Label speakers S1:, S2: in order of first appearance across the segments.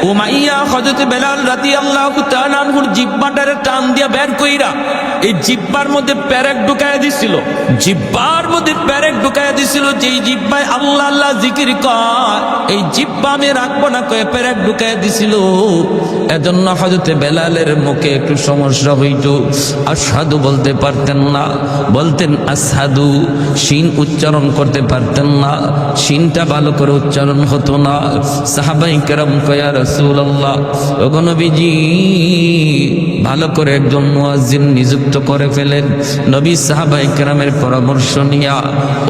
S1: Umayya হযরত বেলাল রাদিয়াল্লাহু তাআলা আনহুর জিহ্বাটারে টান দিয়া বের কইরা এই জিহ্বার মধ্যে পেরেক ঢুকায়া দিছিল, জিহ্বার মধ্যে পেরেক ঢুকায়া দিছিল। যেই জিহ্বায় আল্লাহ আল্লাহ জিকির কয় এই জিহ্বা আমি রাখবো না কয়ে পেরেক ঢুকায়া দিছিল। এজন্য হযরত বেলালের মুখে একটু সমস্যা হইত, আশহাদু বলতে পারতেন না, বলতেন আসহাদু, শিন উচ্চারণ করতে পারতেন না, শিনটা ভালো করে উচ্চারণ হতো না। সাহাবায়ে কেরাম কয় ইয়া রাসূলুল্লাহ, ওগো নবীজি ভালো করে একজন মুয়াজ্জিন নিযুক্ত করে ফেলেন। নবী সাহাবায়ে কেরামের পরামর্শ নিয়া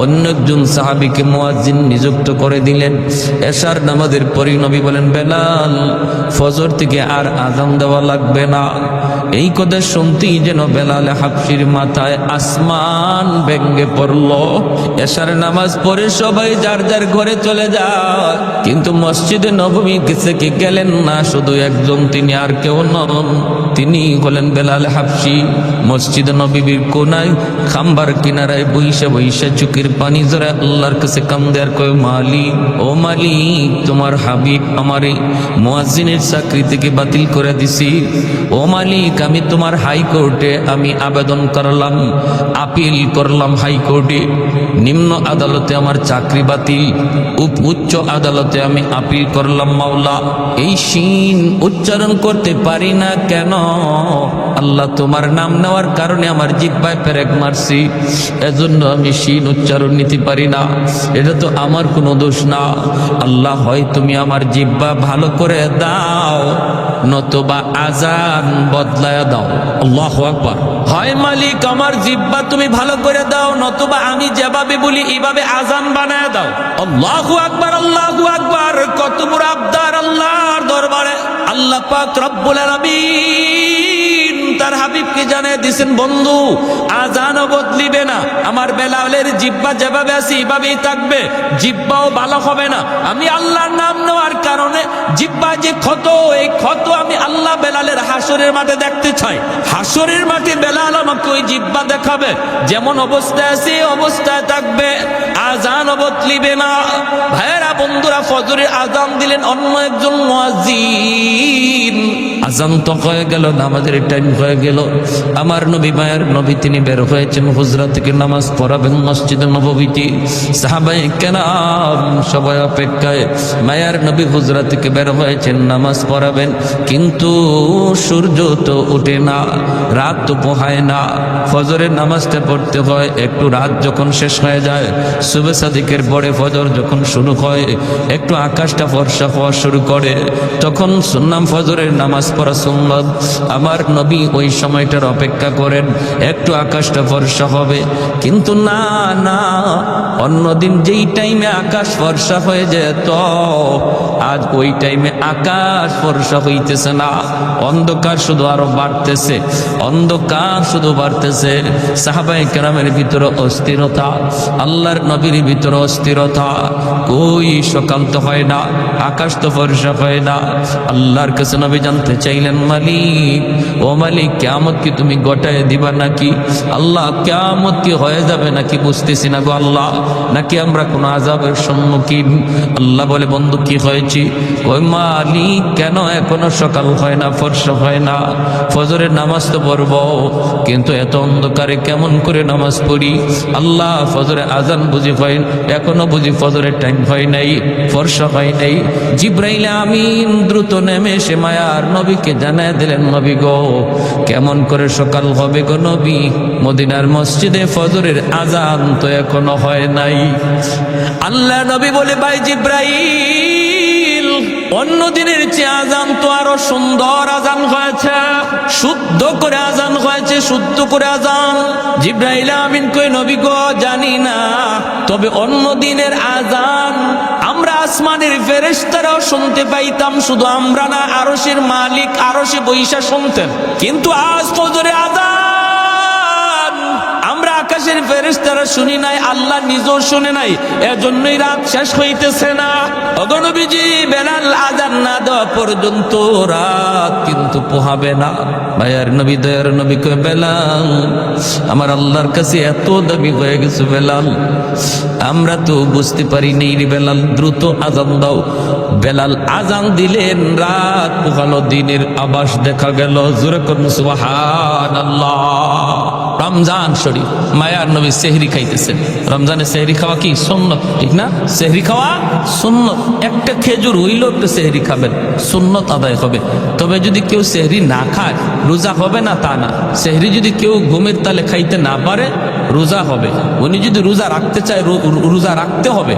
S1: অন্য একজন সাহাবীকে মুয়াজ্জিন নিযুক্ত করে দিলেন। এশার নামাজের পরই নবী বলেন, বেলাল ফজর থেকে আর আযান দেওয়া লাগবে না। এই কথা শুনতেই যেন বেলাল হাবশির মাথায় আসমান ভেঙে পড়ল। এশার নামাজ পড়ে সবাই যার যার ঘরে চলে যায়, কিন্তু মসজিদে নববী থেকে গেলেন না শুধু একজন, তিনি আর কেউ নন, তিনি হলেন বেলাল হাবশি। মসজিদ নববীর কোনায় খাম্বার কিনারায় বইসা বইসা চোখের পানি জড়ে আল্লাহর কাছে কান্দে আর কয়, মালিক ও মালিক, তোমার হাবিব আমারে মুয়াজ্জিনের চাকরি থেকে বাতিল করে দিছি। ও মালিক, আমি তোমার হাইকোর্টে আমি আবেদন করলাম, আপিল করলাম হাইকোর্টে, নিম্ন আদালতে আমার চাকরি বাতিল, উচ্চ আদালতে আমি আপিল করলাম। মাওলা, এই শিন উচ্চারণ করতে পারি না কেন? আল্লাহ, তোমার নাম নেওয়ার কারণে আমার জিহ্বায় পেরেক মারছি, এজন্য আমি শিন উচ্চারণ নিতে পারি না। এটা তো আমার কোনো দোষ না। আল্লাহ, হয় তুমি আমার জিহ্বা ভালো করে দাও, নতুবা আজান বদলায়া দাও। আল্লাহু আকবার। হয় মালিক আমার জিহ্বা তুমি ভালো করে দাও, নতুবা আমি যেভাবে বলি এইভাবে আজান বানায়া দাও। আল্লাহু আকবার, আল্লাহু আকবার। কত বড় আবদার আল্লাহর দরবারে। আল্লাহ পাক রব্বুল আলামিন তার হাবিবকে জানিয়ে দিয়েছেন, বন্ধু আজানও বদলিবে না, আমার বেলালের জিহ্বা যেভাবে আছে এইভাবেই থাকবে, জিহ্বাও ভালো হবে না। আমি আল্লাহর নাম নেওয়ার কারণে জিহ্বা যে ক্ষত, এই ক্ষত আমি আল্লাহ বেলালের হাসরের মাঠে দেখতে চাই। হাসরের মাঠে বেলাল আমাকে ওই জিহ্বা দেখাবে, যেমন অবস্থায় আছে অবস্থায় থাকবে, আজানও বদলিবে না। ভাইয়েরা বন্ধুরা, ফজরের আজান দিলেন অন্য একজন মুয়াজ্জিন। আজান তো হয়ে গেল, নামাজের টাইম হয়ে গেল। আমার নবী মায়ের নবী তিনি বের হয়েছেন হুজরা থেকে নামাজ পড়াবেন মসজিদে নববীতে। সাহাবায়ে কেরাম সবাই অপেক্ষায়, মায়ের নবী হুজরা থেকে বের হয়েছেন নামাজ পড়াবেন, কিন্তু সূর্য তো ওঠে না, রাত তো পোহায় না। ফজরের নামাজটা পড়তে হয় একটু রাত যখন শেষ হয়ে যায়, সুবহ সাদিকের পরে ফজর যখন শুরু হয়, একটু আকাশটা ফর্সা হওয়া শুরু করে, তখন সুন্নাম ফজরের নামাজ পড়া সুন্নাত। আমার নবী ওই সময়টার অপেক্ষা করেন, একটু আকাশটা ফর্সা হবে। কিন্তু না না, অন্যদিন যেই টাইমে আকাশ ফর্সা হয়ে যেত, আজ ওই টাইমে আকাশ ফর্সা হইতেছে না, অন্ধকার শুধু আরো বাড়তেছে, অন্ধকার শুধু বাড়তেছে। সাহাবায়ে কেরামের ভিতরে অস্থিরতা, আল্লাহর নবীর ভিতরে অস্থিরতা। ওই সকাল তো হয় না, আকাশ তো ফর্সা হয় না। আল্লাহর কাছে নবী জানতে চাইলেন, মালিক ও মালিক, কিয়ামত কি তুমি ঘটায় দিবা নাকি? আল্লাহ, কিয়ামত কি হয়ে যাবে নাকি বুঝতেছি না গো আল্লাহ, নাকি আমরা কোনো আযাবের সম্মুখীন? আল্লাহ বলে, বন্ধু কি হয়েছে? ওই মালিক, কেন এখনো সকাল হয় না, ফর্সা হয় না? ফজরের নামাজ তো পড়ব, কিন্তু এত অন্ধকারে কেমন করে নামাজ পড়ি? আল্লাহ, ফজরে আজান বুঝি হয়, এখনো বুঝি ফজরের টাইম হয় নাই, ফর্সা হয় নাই। জিবরাইল আমিন দ্রুত নেমে এসে মায়ার নবীকে জানায় দিলেন, নবী গো, কেমন করে সকাল হবে গো নবী? মদিনার মসজিদে ফজরের আজান তো এখনো হয় নাই। আল্লাহ নবী বলে, ভাই জিবরাইল, অন্য দিনের চেয়ে আজান তো আরো সুন্দর আজান হয়েছে, শুদ্ধ করে আজান হয়েছে, শুদ্ধ করে আজান। জিবরাইল আমিন কই, নবী গো, জানি না, তবে অন্য দিনের আজান আমরা আসমানের ফেরেশতারাও শুনতে পাইতাম, শুধু আমরা না, আরশের মালিক আরশে বইসা শুনতেন। কিন্তু আজ ফজরে আজান আমরা আকাশের ফেরেশতারা শুনি নাই, আল্লাহ নিজেও শুনে নাই। এজন্যই রাত শেষ হইতেছে না। ওগো নবীজি, বেলাল আযান না দেওয়া পর্যন্ত রাত কিন্তু পোহাবে না। মায়ার নবী, দয়ার নবী কয়, বেলাল, আমার আল্লাহর কাছে এত দাবি হয়ে গেছে বেলাল, আমরা তো বুঝতে পারি নেই রে বেলাল, দ্রুত আযান দাও। বেলাল আযান দিলেন, রাত পোহালো, দিনের আভাস দেখা গেল। জোরে করুন সুবহানাল্লাহ। রমজান শরীফ, মায়ার নবী সেহরি খাইতেছেন। রমজানে সেহরি খাওয়া কি সুন্নত, ঠিক না? সেহরি খাওয়া সুন্নত। একটা খেজুর হইলেও একটু সেহরি খাবেন, সুন্নত আদায় হবে। তবে যদি কেউ সেহরি না খায় রোজা হবে না তা না। সেহরি যদি কেউ ঘুমের তালে খাইতে না পারে রোজা হবে। উনি যদি রোজা রাখতে চায় রোজা রাখতে হবে,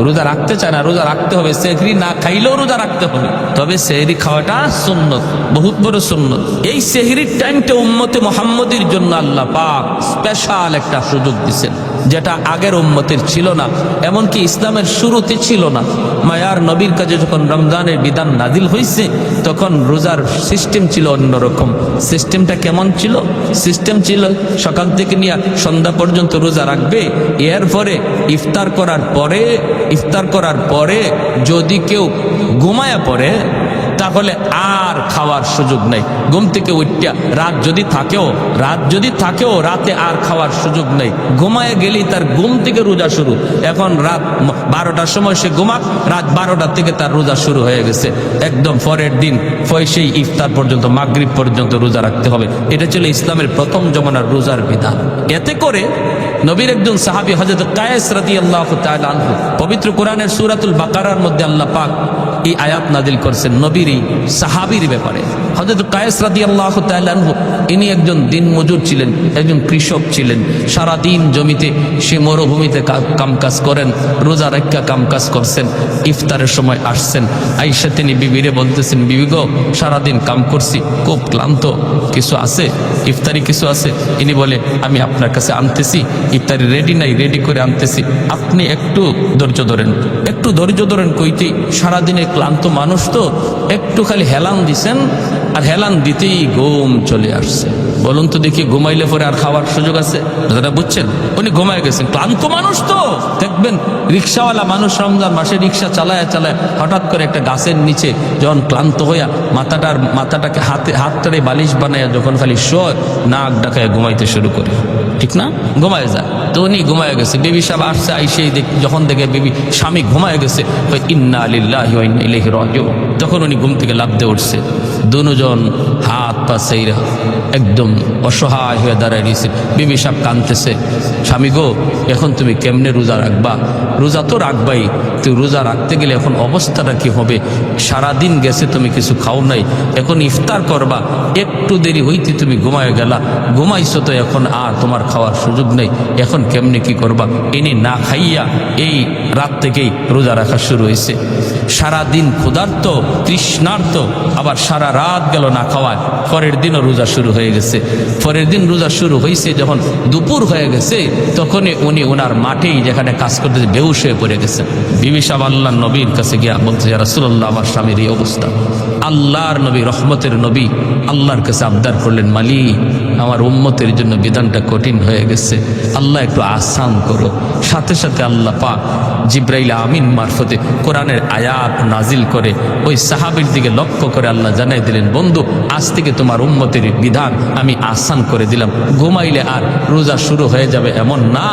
S1: রোজা রাখতে চায় না রোজা রাখতে হবে। সেহরি না খাইলেও রোজা রাখতে হবে, তবে সেহরি খাওয়াটা সুন্নত, বহুত বড় সুন্নত। এই সেহরির টাইমটা উম্মতে মুহাম্মদীর জন্য আল্লাহ পাক স্পেশাল একটা সুযোগ দিচ্ছেন, যেটা আগের উম্মতের ছিল না, এমনকি ইসলামের শুরুতে ছিল না। মায়ার নবীর কাছে যখন রমজানের বিধান নাজিল হয়েছে তখন রোজার সিস্টেম ছিল অন্যরকম। সিস্টেমটা কেমন ছিল? সিস্টেম ছিল সকাল থেকে নিয়ে সন্ধ্যা পর্যন্ত রোজা রাখবে, এরপরে ইফতার করার পরে যদি কেউ ঘুমায়া পড়ে তাহলে আর খাওয়ার সুযোগ নেই। ঘুম থেকে উঠিয়া রাত যদি থাকেও রাতে আর খাওয়ার সুযোগ নেই। ঘুমায় গেলেই তার ঘুম থেকে রোজা শুরু। এখন রাত 12টার সময় সে ঘুমাক, রাত 12টা থেকে তার রোজা শুরু হয়ে গেছে। একদম পরের দিন সেই ইফতার পর্যন্ত, মাগরিব পর্যন্ত রোজা রাখতে হবে। এটা ছিল ইসলামের প্রথম জমানার রোজার বিধান। এতে করে নবীর একজন সাহাবী হযরত কায়েস রাদিয়াল্লাহু তাআলা আনহু, পবিত্র কোরআনের সূরাতুল বাকারার মধ্যে আল্লাহ পাক এই আয়াত নাজিল করছেন নবীর এই সাহাবীর ব্যাপারে। হযরত কায়েস রাদিয়াল্লাহু তাআলা আনহু, ইনি একজন দিনমজুর ছিলেন, একজন কৃষক ছিলেন। সারা দিন জমিতে, সে মরুভূমিতে কামকাজ করেন, রোজা রাখা কামকাজ করছেন। ইফতারের সময় আসছেন, আয়েশা তিনি বিবিরে বলতেছেন, বিবি গো, সারাদিন কাম করছি, খুব ক্লান্ত, কিছু আছে ইফতারি কিছু আছে? ইনি বলে, আমি আপনার কাছে আনতেছি, ইফতারি রেডি নাই, রেডি করে আনতেছি, আপনি একটু ধৈর্য ধরেন। কইতেই সারাদিনের ক্লান্ত মানুষ তো একটু খালি হেলান দিছেন, আর হেলান দিতেই ঘুম চলে আসছে। বলুন তো দেখি, ঘুমাইলে পরে আর খাওয়ার সুযোগ আছে? দাদা বুঝছেন, উনি ঘুমায় গেছেন, ক্লান্ত মানুষ তো। দেখবেন রিক্সাওয়ালা মানুষ রমজান মাসে রিক্সা চালায় হঠাৎ করে একটা গাছের নিচে যখন ক্লান্ত হইয়া মাথাটাকে হাতটারে বালিশ বানায় যখন খালি শোয়, নাক ডাকায় ঘুমাইতে শুরু করে, ঠিক না? ঘুমায় যায়। তো উনি ঘুমায় গেছে। বিবি সাহেব আসছে, আইসেই যখন দেখে বিবি স্বামী ঘুমায় গেছে, ইন্না লিল্লাহি ওয়া ইন্না ইলাইহি রাজিউন, তখন উনি ঘুম থেকে লাফ দিয়ে উঠছে। দুজন হাত পা সেইরা একদম অসহায় হয়ে দাঁড়ায় রয়েছে। বিবি সাহেব কাঁদতেছে, স্বামী গো, এখন তুমি কেমনে রোজা রাখবা? রোজা তো রাখবাই, তুই রোজা রাখতে গেলে এখন অবস্থাটা কি হবে? সারাদিন গেছে, তুমি কিছু খাও নাই, এখন ইফতার করবা, একটু দেরি হইতে তুমি ঘুমায় গেলা, ঘুমাইছো তো, এখন আর তোমার খাওয়ার সুযোগ নেই, এখন কেমনে কি করবা? ইনি না খাইয়া এই রাত থেকেই রোজা রাখা শুরু হয়েছে। সারাদিন ক্ষুধার্ত, তৃষ্ণার্ত, আবার সারা রাত গেল না খাওয়ায়। পরের দিনও রোজা শুরু হয়ে গেছে। পরের দিন রোজা শুরু হয়েছে, যখন দুপুর হয়ে গেছে তখনই উনি ওনার মাঠেই যেখানে কাজ করতেছে বেহুশ হয়ে পড়ে গেছেন। বিবি সাহেব আল্লাহর নবীর কাছে গিয়া বলছে, ইয়া রাসূলুল্লাহ, আমার স্বামীর এই অবস্থা। আল্লাহর নবী, রহমতের নবী, আল্লাহর কাছে আবদার করলেন, মালিক, আমার উম্মতের জন্য বিধানটা কঠিন হয়ে গেছে, আল্লাহ একটু আসান করো। সাথে সাথে আল্লাহ পাক জিবরাইল আমিন মারফতে কোরআনের আয়াত নাজিল করে ওই সাহাবীর দিকে লক্ষ্য করে আল্লাহ জানাই দিলেন, বন্ধু, আজ থেকে তোমার উম্মতের বিধান আমি আসান করে দিলাম। ঘুমাইলে আর রোজা শুরু হয়ে যাবে এমন না,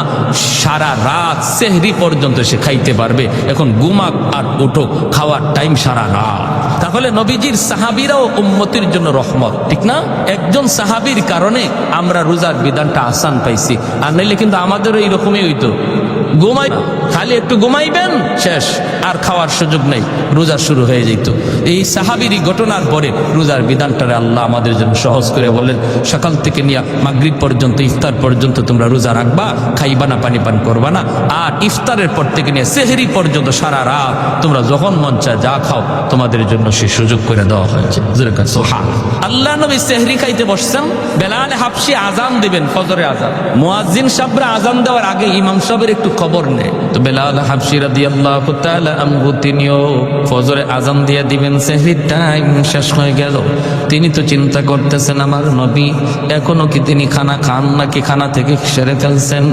S1: সারা রাত সেহরি পর্যন্ত সে খাইতে পারবে। এখন ঘুমাক আর উঠো, খাওয়ার টাইম সারা রাত। তাহলে নবীজির সাহাবীরাও উম্মতের জন্য রহমত, ঠিক না? একজন সাহাবীর কারণে আমরা রোজার বিধানটা আসান পাইছি, আর নাইলে কিন্তু আমাদেরও এইরকমই হইতো। খালি একটু ঘুমাইবেন, শেষ, আর খাওয়ার সুযোগ নেই, রোজা শুরু হয়ে যেত। এই সাহাবীর ঘটনার পরে রোজার বিধানটারে আল্লাহ আমাদের জন্য সহজ করে বলেন, সকাল থেকে নিয়ে মাগরিব পর্যন্ত, ইফতার পর্যন্ত তোমরা রোজা রাখবা, খাইবা না, পানি পান করবা না। আর ইফতারের পর থেকে নিয়ে সেহরি পর্যন্ত সারা রাত তোমরা যখন মন চায় যা খাও, তোমাদের জন্য সে সুযোগ করে দেওয়া হয়েছে। আল্লাহ নবী সেহরি খাইতে বসছেন, বেলাল হাবশি আজান দিবেন, ফজরে আজান। মুয়াজ্জিন সাহেবরা আজান দেওয়ার আগে ইমাম সাহেবের একটু খবর নেয়, তো বেলাল হাবশি রাদিয়াল্লাহু তাআলা আনহু তিনিও ফজরে আজান দিয়ে দিবেন, সেহরির টাইম শেষ হয়ে গেল। তিনি তো চিন্তা করতেছেন আমার নবী এখনো কি তিনি খানা খান নাকি খানা থেকে সেরে ফেলছেন,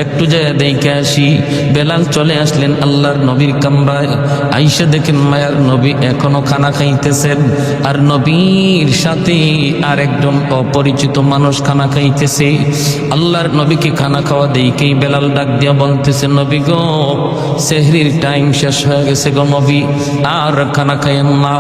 S1: একটু যায় দেখে আসি। বেলাল চলে আসলেন আল্লাহর নবীর কামরায়, আইসা দেখেন মায়ার নবী এখনো খানা খাইতেছেন, আর নবীর সাথে আর একজন অপরিচিত মানুষ খানা খাইতেছে। আল্লাহর নবীকে খানা খাওয়া দেখেই বেলাল ডাক দিয়া বলতেছে, নবী গো সেহরির টাইম শেষ হয়ে গেছে গো নবী, আর খানা খাইয়েন না।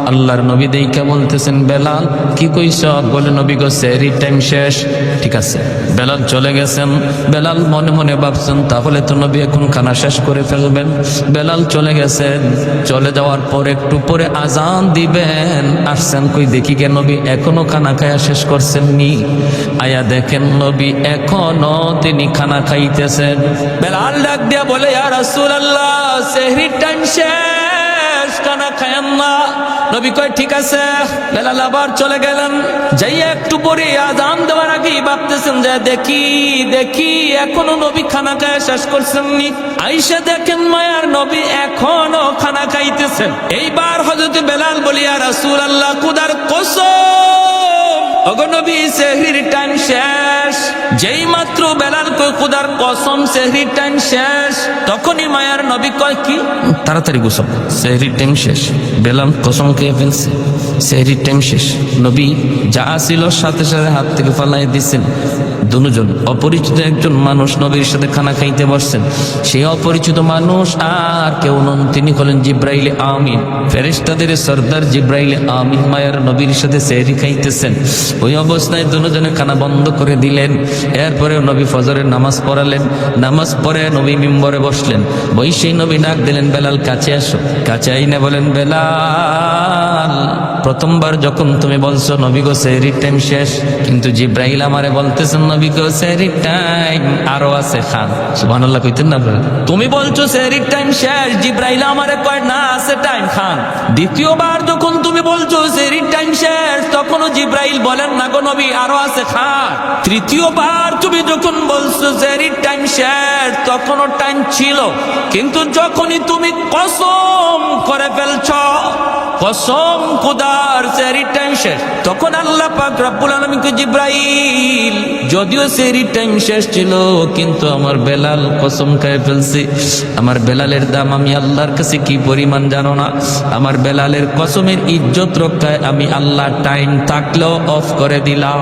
S1: আল্লাহর নবী দেখে বলতেছেন, বেলাল কি কইছ? বলে, নবী গো সেহরির টাইম শেষ। ঠিক আছে, বেলাল চলে গেছেন। বেলাল মনে মনে ভাবছেন তাহলে তো নবী এখন খানা শেষ করে ফেলবেন। বেলাল চলে গেছেন, চলে যাওয়ার পর একটু পরে আজান দিবেন, আসছেন কই দেখি কে নবী এখনো খানা খায়া শেষ করছেন নি। আয়া দেখেন নবী এখনো তিনি খানা খাইতেছেন। বেলাল ডাক দিয়া বলে, ইয়া রাসূলুল্লাহ সেহরির টাইম শেষ, খানা খায়েন না। নবী কয় ঠিক আছে। বেলাল আবার চলে গেলেন, যাইয়া একটু পরে আজান দেওয়ার আগেই ভাবতেছেন যে দেখি দেখি এখনো নবী খানা খায়া শেষ করছেন নি। আইসা দেখেন মায়ার নবী এখনো খানা খাইতেছেন। এইবার হযরত বেলাল বলি, ইয়া রাসূলুল্লাহ খোদার কসম ওগো নবী সেহরির টাইম শেষ। যেই মাত্র বেলাল কয় খোদার কসম সেহরির টাইম শেষ, তখনই মায়ার নবী কয় কি তাড়াতাড়ি গোসল, সেহরির টাইম শেষ। বেলাল কসম খেয়ে ফেলছে, সেহরির টাইম শেষ। নবী যা ছিল সাথে সাথে হাত থেকে ফালাই দিচ্ছেন। দুজন অপরিচিত একজন মানুষ নবীর সাথে খানা খাইতে বসছেন। সেই অপরিচিত মানুষ আর কেউ নন, তিনি হলেন জিব্রাইল আমিন, ফেরেশতাদের সর্দার জিব্রাইল আমিন মায়ার নবীর সাথে সেহরি খাইতেছেন। ওই অবস্থায় দুজনে খানা বন্ধ করে দিলেন। এরপরে নবী ফজরের নামাজ পড়ালেন, নামাজ পড়ে নবী মিম্বরে বসলেন। বৈশাই নবী ডাক দিলেন, বেলাল কাছে আসো। কাছে আইনে বলেন, বেলাল প্রথমবার যখন তুমি বলছো নবী গো সেহরির টাইম শেষ, কিন্তু জিব্রাইল আমারে বলতেছেন নবী গো সেহরির টাইম আরো আছে, খান। সুবহানাল্লাহ কইতেন না? তুমি বলছো সেহরির টাইম শেষ, জিব্রাইল আমারে কয় না আছে টাইম, খান। দ্বিতীয়বার যখন তুমি বলছো সেহরির টাইম শেষ, তখনও জিব্রাইল বলেন না গো নবী আরো আছে, খান। তৃতীয়বার তুমি যখন বলছো সেহরির টাইম শেষ, তখনও টাইম ছিল, কিন্তু যখনই তুমি কসম করে ফেলছ কসম খোদার সেহরির টাইম শেষ, তখন আল্লাহ পাক রব্বুল আলামিন কে জিব্রাইল যদিও সেহরির টাইম শেষ ছিল, কিন্তু আমার বেলাল কসম খেয়ে ফেলছে। আমার বেলালের দাম আমি আল্লাহর কাছে কি পরিমাণ জানো না? আমার বেলালের কসমের ইজ্জত রক্ষায় আমি আল্লাহ টাইম থাকলেও অফ করে দিলাম।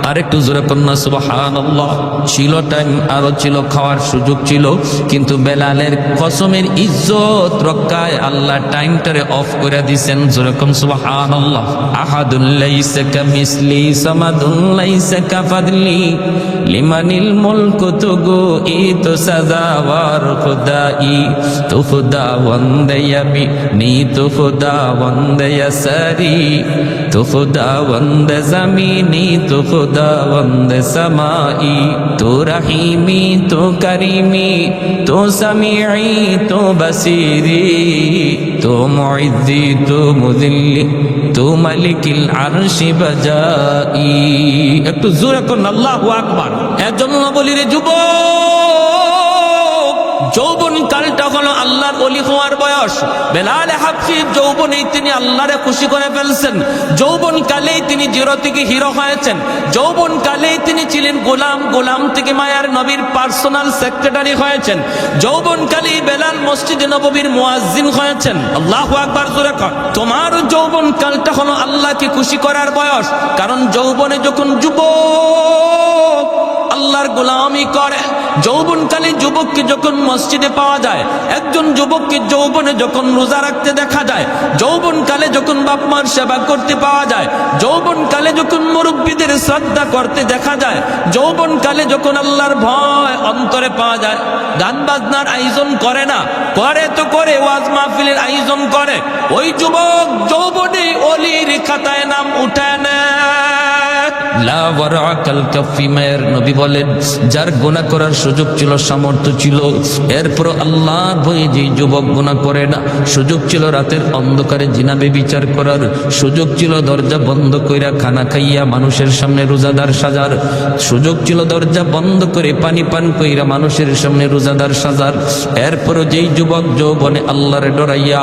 S1: আর একটু জোরে পড়না সুবহানাল্লাহ। ছিল টাইম, আরো ছিল খাওয়ার সুযোগ ছিল, কিন্তু বেলালের কসমের ইজ্জত রক্ষায় আল্লাহ টাইমটারে অফ করে দিছে। যেরকম সুবহানাল্লাহ। আহাদুল লাইসা কামিসলি সামাদুল লাইসা কাফাদলি লিমানিল মুলকু তুগু ইতু সাজাওয়ার খুদাই তু খুদা ওয়ান্দে ইয়ামিনি তু খুদা ওয়ান্দে ইয়াসারি তু খুদা ওয়ান্দে জামিনি তু খুদা ওয়ান্দে সামাই তু রহিমি তু করিমি তু সামিঈ তু বসিরি তু মুইজ্জি তু মুযিল্লি তু মালিকিল আরশি বাজাই। একটু জোরে করুন আল্লাহু আকবার। এজন্য বলি রে যুবক, যৌবন কালটা হলো আল্লাহর ওলি হওয়ার বয়স। বেলাল হাবশী যৌবনেই তিনি আল্লাহরে খুশি করে ফেলছেন। যৌবন কালেই তিনি জিরো থেকে হিরো হয়েছেন। যৌবন কালেই তিনি ছিলেন গোলাম, গোলাম থেকে মায়ার নবীর পার্সোনাল সেক্রেটারি হয়েছেন। যৌবন কালেই বেলাল মসজিদে নববীর মুয়াজ্জিন হয়েছেন। আল্লাহু আকবার জোরে কর। তোমার যৌবন কালটা হলো আল্লাহকে খুশি করার বয়স। কারণ যৌবনে যখন যুবক আল্লাহর গোলামি করে, যৌবনকালে যুবককে যখন মসজিদে পাওয়া যায়, একজন যুবককে যৌবনে যখন রোজা রাখতে দেখা যায়, যৌবনকালে যখন বাপ মার সেবা করতে পাওয়া যায়, যৌবনকালে যখন মুরব্বীদের শ্রদ্ধা করতে দেখা যায়, যৌবনকালে যখন আল্লাহর ভয় অন্তরে পাওয়া যায়, গান বাজনার আয়োজন করে না, করে তো করে ওয়াজ মাহফিলের আয়োজন করে, ওই যুবক যৌবনে ওলির খাতায় নাম উঠায় নেয়। লা ওয়ারা কাল কাফি, মায়ের নবী বলেন যার গুনাহ করার সুযোগ ছিল, সামর্থ্য ছিল, এরপর আল্লাহর ভয়ে যে যুবক গুনাহ করে না, সুযোগ ছিল রাতের অন্ধকারে জিনা ব্যভিচার করার, সুযোগ ছিল দরজা বন্ধ কইরা খানা খাইয়া মানুষের সামনে রোজাদার সাজার, সুযোগ ছিল দরজা বন্ধ করে পানি পান কইরা মানুষের সামনে রোজাদার সাজার, এরপরও যেই যুবক যৌবনে আল্লাহর ডরাইয়া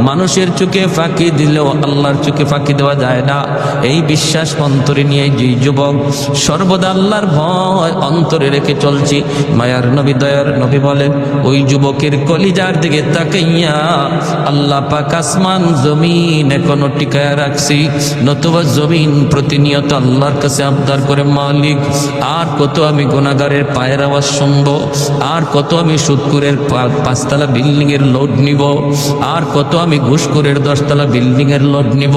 S1: মানুষের চোখে ফাঁকি দিলেও আল্লাহর চোখে ফাঁকি দেওয়া যায় না, এই বিশ্বাস অন্তরে নিয়ে যেই যুবক সর্বদা আল্লাহর ভয় অন্তরে রেখে চলছি, মায়ার নবী দয়ার নবী বলেন ওই যুবকের কলিজার দিকে তাকাইয়া আল্লাহ পাক আসমান জমিন এখনো টিকায়া রাখছি, নতুবা জমিন প্রতিনিয়ত আল্লাহর কাছে আবদার করে মালিক আর কত আমি গুনাহগারের পায়ের আওয়াজ শুনবো, আর কত আমি সুদখোরের পাঁচতলা বিল্ডিং এর লোড নিব, আর কত আমি ঘুষখোরের 10তলা বিল্ডিং এর লোড নিব।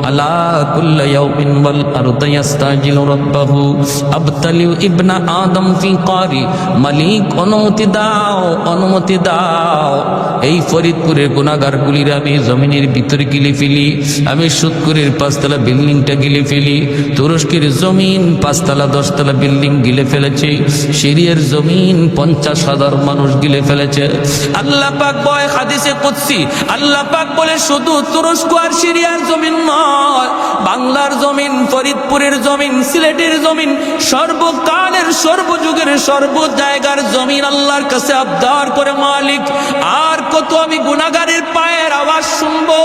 S1: আলা কুল্লা ইয়াউমিন ওয়াল আরদু ইস্তাজিলু রাব্বাহু আবতালিউ ইবনা আদম ফি কারি, মালিক অনুমতি দাও, অনুমতি দাও, এই ফরিদপুরের গুনাহগারগুলির আমি জমিনের ভিতরে গিলে ফেলি, আমি সুদখোরের 5তলা বিল্ডিংটা গিলে ফেলি, তুরস্কের জমিন 5তলা 10তলা বিল্ডিং গিলে ফেলেছে, সিরিয়ার জমিন 50,000 মানুষ গিলে ফেলেছে। আল্লাহ পাক বলে হাদিসে কুদসি, আল্লাহ পাক বলে শুধু তুরস্ক আর সিরিয়ার জমিন নয়, বাংলার জমিন, ফরিদপুরের জমিন, সিলেটের জমিন, সর্বকালের সর্বযুগের সর্ব জায়গার জমিন আল্লাহর কাছে আবদার করে মালিক আর কত আমি গুনাহগারের পায়ের আওয়াজ শুনবো,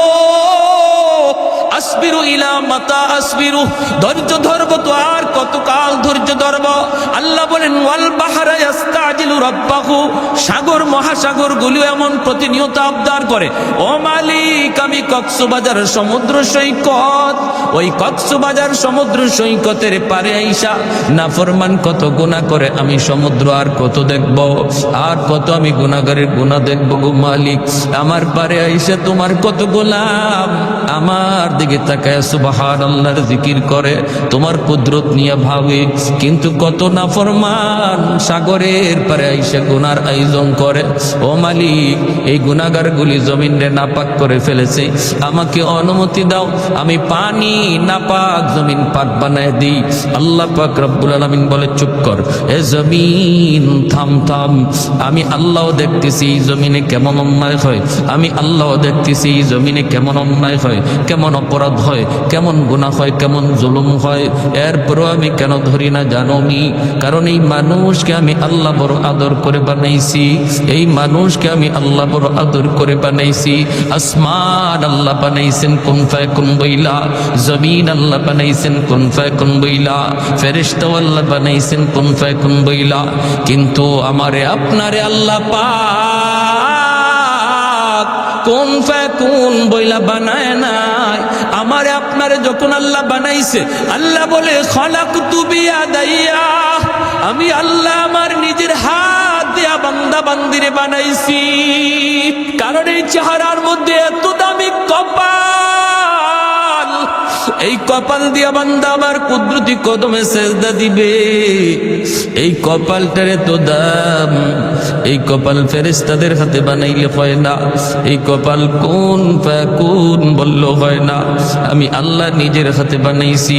S1: আসবিরু ইলা মাতা আসবিরু, ধৈর্য ধরবো তো আর কতকাল ধৈর্য ধরবো। আল্লাহ বলেন ওয়াল বাহরা ইস্তাজিলু রাব্বাহু, সাগর মহাসাগর গুলো এমন প্রতিনিয়ত আবদার করে ও মালিক আমি কক্সবাজার সমুদ্র সৈকত, ওই কক্সবাজার সমুদ্র সৈকতের পারে আইসা নাফরমান কত গুনাহ করে, আমি সমুদ্র আর কত দেখব, আর কত আমি গুনাহগারের গুনাহ দেখব গো মালিক, আমার পারে আইসা তোমার কত গোলাম আমার দিকে তাকায় সুবহানাল্লাহর জিকির করে, তোমার কুদরত নিয়ে ভাবে, কিন্তু কত নাফরমান সাগরের পারে আইসা গুনার আয়োজন করে। ও মালিক এই গুনাহগারগুলি জমিনে নাপাক করে ফেলেছে, আমাকে অনুমতি দাও আমি পানি নাপাক জমিন পাক বানায় দিই। আল্লাহ পাক রব্বুল আলামিন বলে চুপ কর, এ জমিন থাম থাম, আমি আল্লাহ দেখতেছি এই জমিনে কেমন অন্যায় হয়, আমি আল্লাহ দেখতেছি এই জমিনে কেমন অন্যায় হয়, কেমন অপরাধ হয়, কেমন গুনাহ হয়, কেমন জুলুম হয়, এরপরও আমি কেন ধরি না জানো নি? কারণ এই মানুষকে আমি আল্লাহ বড় আদর করে বানাইছি, এই মানুষকে আমি আল্লাহ বড় আদর করে বানাইছি। আসমান আল্লাহ বানাইছেন কুন ফায়াকুন বইলা, জমিন আল্লাহ বানাইছেন কুন ফায়াকুন বইলা, ফেরেশতা আল্লাহ বানাইছেন কুন ফায়াকুন বইলা, কিন্তু আমারে আপনারে আল্লাহ পাক কুন ফায়াকুন বইলা বানায় নাই। আমারে আপনারে যখন আল্লাহ বানাইছে, আল্লাহ বলে খালাকতু বিয়াদাইয়া, আমি আল্লাহ আমার নিজের হাত দিয়া বান্দা বান্দিরে বানাইছি, কারণ এই চেহারার মধ্যে এত দামি কপাল, এই কপাল দিয়া বান্দা আমার কুদরতি কদমে সেজদা দিবে, এই কপালটার এত দাম, এই কপাল ফেরেশতাদের হাতে বানাইলে হয় না, এই কপাল কোন ফায়াকুন বললো হয় না, আমি আল্লাহ নিজের হাতে বানাইছি।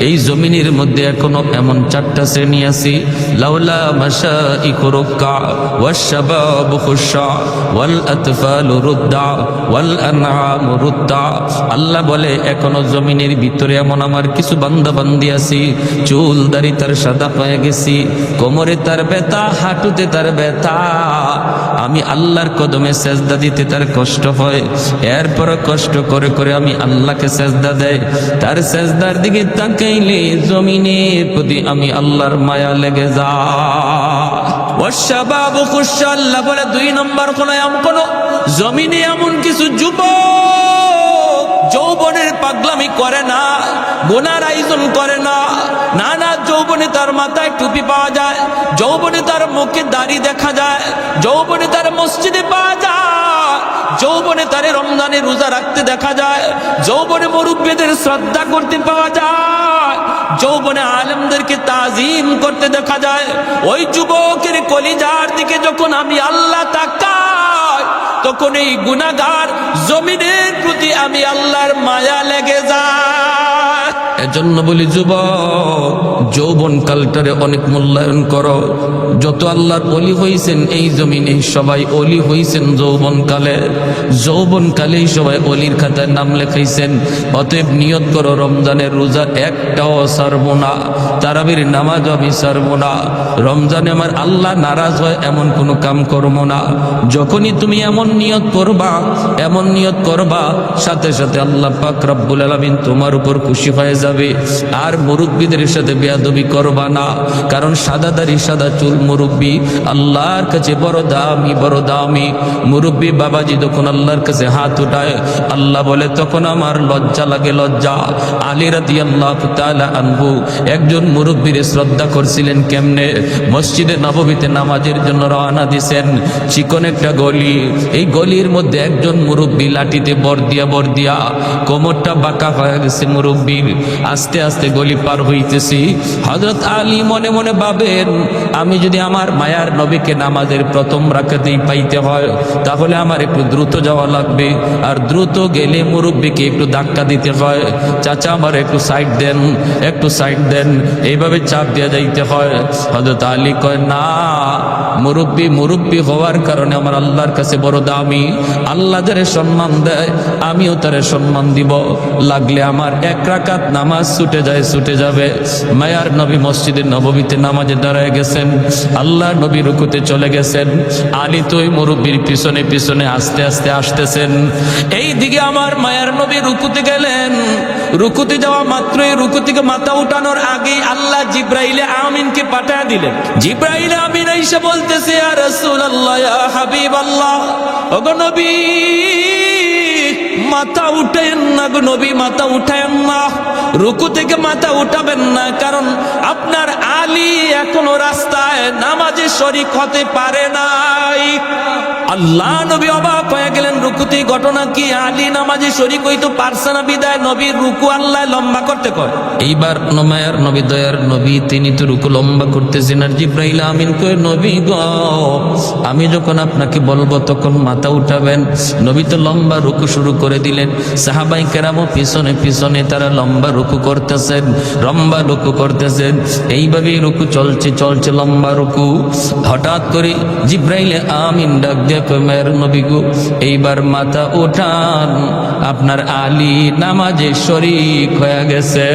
S1: এই জমিনের মধ্যে এখনো এমন 4টা শ্রেণী আছে, লাউলা মাশাইখু রুক্কা ওয়াশ শাবাবু খুশা ওয়াল আতফালু রুদ্দা ওয়াল আনআমু রুদ্দা। আল্লাহ বলে এখনো জমিনের ভিতরে এমন আমার কিছু বান্দা বান্দি আছে, চুল দাড়ি তার সাদা হয়ে গেছি, কোমরে তার ব্যথা, হাঁটুতে তার ব্যথা, আমি আল্লাহর কদমে সেজদা দিতে তার কষ্ট হয়, এরপর কষ্ট করে করে আমি আল্লাহকে সেজদা দেয়, তার সেজদার দিকে তাকাইলে জমিনের প্রতি আমি আল্লাহর মায়া লেগে যায়। ওয়াশাবাবু খুশা, আল্লাহ বলে 2 নম্বর কোন জমিনে এমন কিছু যুবক যৌবনের পাগলামি করে না, গুনার আয়োজন করে না, নানা যৌবনে তার মাথায় টুপি পাওয়া যায়, যৌবনে তার মুখে দাড়ি দেখা যায়, যৌবনে তার মসজিদে পাওয়া যায়, যৌবনে তার রমজানে রোজা রাখতে দেখা যায়, যৌবনে মুরব্বিদের শ্রদ্ধা করতে পাওয়া যায়, যৌবনে আলেমদেরকে তাজিম করতে দেখা যায়। ওই যুবকের কলিজার দিকে যখন আমি আল্লাহ তাকাই, তখন এই গুনাহগার জমিনের প্রতি আমি আল্লাহর মায়া লেগে যায়। এজন্য বলি যুবক, যৌবন কালটারে অনেক মূল্যায়ন করো। যত আল্লাহর ওলি হইছেন এই জমিনে সবাই ওলি হইছেন যৌবন কালে। যৌবন কালেই সবাই অলির খাতায় নাম লেখাইছেন। অতএব নিয়ত করো, রমজানের রোজা একটাও ছাড়বো না, তারাবির নামাজ আমি ছাড়বো না। রমজানে আমার আল্লাহ নারাজ হয় এমন কোনো কাম করবো না। যখনই তুমি এমন নিয়ত করবা, এমন নিয়ত করবা, সাথে সাথে আল্লাহ পাক রব্বুল আলামিন তোমার উপর খুশি হয়ে যাবে। আর মুরব্বীদের সাথে বেয়াদবি করবা না, কারণ সাদা দাড়ি সাদা চুল মুরব্বী আল্লাহর কাছে বড় দামি, বড় দামি। মুরব্বী বাবাজি যখন আল্লাহর কাছে হাত উঠায়, আল্লাহ বলে তখন আমার লজ্জা লাগে, লজ্জা। আলী রাদিয়াল্লাহু তাআলা আনহু একজন মুরব্বীর শ্রদ্ধা করছিলেন কেমনে? মসজিদে নববীতে নামাজের জন্য রওনা দিয়েছেন। চিকন একটা গলি, এই গলির মধ্যে একজন মুরব্বী লাঠিতে বর দিয়া কোমরটা বাঁকা হয়ে গেছে মুরব্বীর। আস্তে আস্তে গলি পার হইতেছি। হযরত আলী মনে মনে ভাবেন, আমি যদি আমার মায়ার নবীকে নামাজের প্রথম রাকাতেই পাইতে হয় তাহলে আমার একটু দ্রুত যাওয়া লাগবে। আর দ্রুত গেলে মুরব্বীকে একটু ধাক্কা দিতে হয়, চাচা আমার একটু সাইড দেন, একটু সাইড দেন, এইভাবে চাপ দিয়ে যাইতে হয়। হযরত আলী কয়, না, মুরব্বী হওয়ার কারণে আমার আল্লাহর কাছে বড় দামি। আল্লাহ যারে সম্মান দেয় আমিও তারে সম্মান দিব। লাগলে আমার এক রাকাত নামাজ ছুটে যাবে। মায়ার নবী মসজিদে নববীতে নামাজে দাঁড়ায় গেছেন। আল্লাহ নবী রুকুতে চলে গেছেন। আলী তো ওই মুরব্বীর পিছনে পিছনে আস্তে আস্তে আসতেছেন। এই দিকে আমার মায়ার নবী রুকুতে গেলেন। রুকুতে যাওয়া মাত্রই, রুকু থেকে মাথা উঠানোর আগেই আল্লাহ জিব্রাইলে আমিনকে পাঠিয়ে দিলেন। জিব্রাইলে আমিন এসে বলতেছে, ইয়া রাসূলুল্লাহ, ইয়া হাবিবাল্লাহ, ওগো নবী মাথা উঠায়েন না গো নবী, মাথা উঠায়েন না, রুকু থেকে মাথা উঠাবেন না, কারণ আপনার আলী এখনো রাস্তায় নামাজে শরীক হতে পারে নাই। আল্লাহ নবী অবাক হয়ে গেলেন, রুকুতে ঘটনা কি? আলী নামাজে শরীক হইতো পারছে না বিদায় নবীর রুকু আল্লাহ লম্বা করতে কয়। এইবার মায়ার নবী, দয়ার নবী, তিনি তো রুকু লম্বা করতেছেন। আর জিব্রাইল আমিন কয়, নবী গো, আমি যখন আপনাকে বলবো তখন মাথা উঠাবেন। নবী তো লম্বা রুকু শুরু করে দিলেন। সাহাবাই কেরামও পিছনে পিছনে তারা লম্বা রুকু করতেছেন, লম্বা রুকু করতেছেন। এইভাবেই রুকু চলছে লম্বা রুকু। হঠাৎ করে জিব্রাইল আমিন ডাক দিয়ে কয়, মায়ের নবী গো, এইবার মাথা উঠান, আপনার আলী নামাজে শরীক হয়ে গেছে।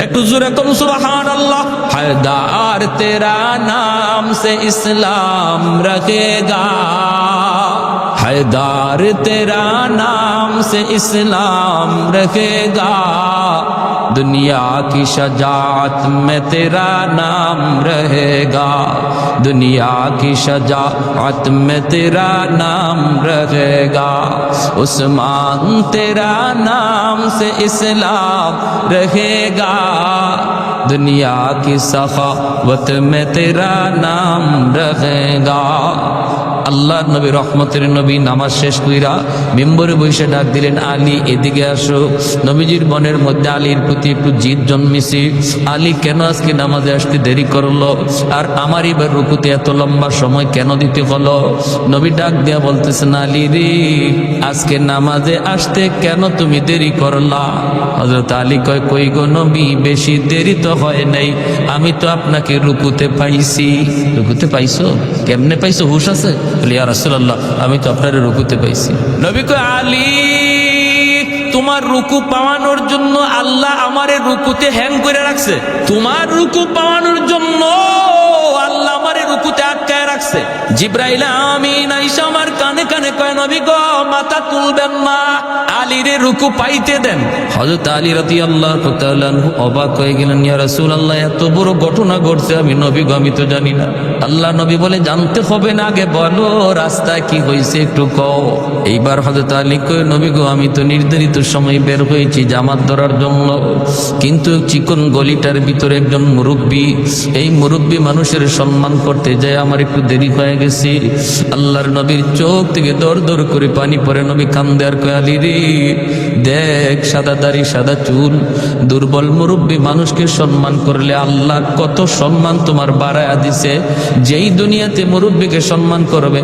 S1: একটু জোরে কোন সুবহানাল্লাহ। হায়দার তেরা নাম সে ইসলাম রখেগা, हैदार तेरा नाम से इस्लाम रखेगा, दुनिया की शजाअत में तेरा नाम रहेगा, दुनिया की शजाअत में तेरा नाम रहेगा, उस्मान तेरा नाम से इस्लाम रहेगा, दुनिया की सखावत में तेरा नाम रहेगा। আল্লাহ নবী রহমতের নবী নামাজ শেষ কইরা মিম্বরে বসে ডাক দিলেন, আলী এদিকে আসো। নবীজির মনের মধ্যে আলীর প্রতি একটু জিদ জন্মেছে। আলী কেন আজকে নামাজে আসতে দেরি করলো, আর আমার এবার রুকুতে এত লম্বা সময় কেন দিতে হলো? নবী ডাক দিয়া বলতেছেন, আলী রে, আজকে নামাজে আসতে কেন তুমি দেরি করলা? হযরত আলী কয়, কই গো নবী, বেশি দেরি তো হয় নাই, আমি তো আপনাকে রুকুতে পাইছি। রুকুতে পাইছো? কেমনে পাইছো, হুশ আছে? ইয়া রাসূলুল্লাহ, আমি তো আপনার রুকুতে পাইছি। নবী কয়, আলী, তোমার রুকু পাওয়ানোর জন্য আল্লাহ আমারে রুকুতে হ্যাং করে রাখছে। তোমার রুকু পাওয়ানোর জন্য আল্লাহ আমারে রুকুতে আটকায় রাখছে। জিব্রাইল আমিন আইসা আমার কানে কানে কয়, নবী গো, মাথা তুলবেন না, আলীরে রুকু পাইতে দেন। হযরত আলী রাদিয়াল্লাহু তাআলা আনহু অবাক হয়ে গেলেন, ইয়া রাসূলুল্লাহ, এত বড় ঘটনা ঘটছে, আমি নবী গো, আমি তো জানি না। আল্লাহ নবী বলে, জানতে হবে না, আগে বলো রাস্তায় কি হয়েছে একটু কও। এইবার হযরত আলী কয়, নবী গো, আমি তো নির্ধারিত সময় বের হয়েছি জামাত ধরার জন্য, কিন্তু চিকন গলিটার ভিতরে একজন মুরব্বী, এই মুরব্বী মানুষের সম্মান করতে যায় আমার একটু দেরি হয়ে গেছে। আল্লাহর নবীর চোখ থেকে দর দর করে পানি পড়ে। নবী কান্দে আর কয়, আলী রে, দেখ, সাদা দাড়ি সাদা চুল, দুর্বল মুরব্বী মানুষকে সম্মান করলে আল্লাহ কত সম্মান তোমার বাড়ায়া দিছে। যেই দুনিয়াতে মুরব্বীকে সম্মান করবে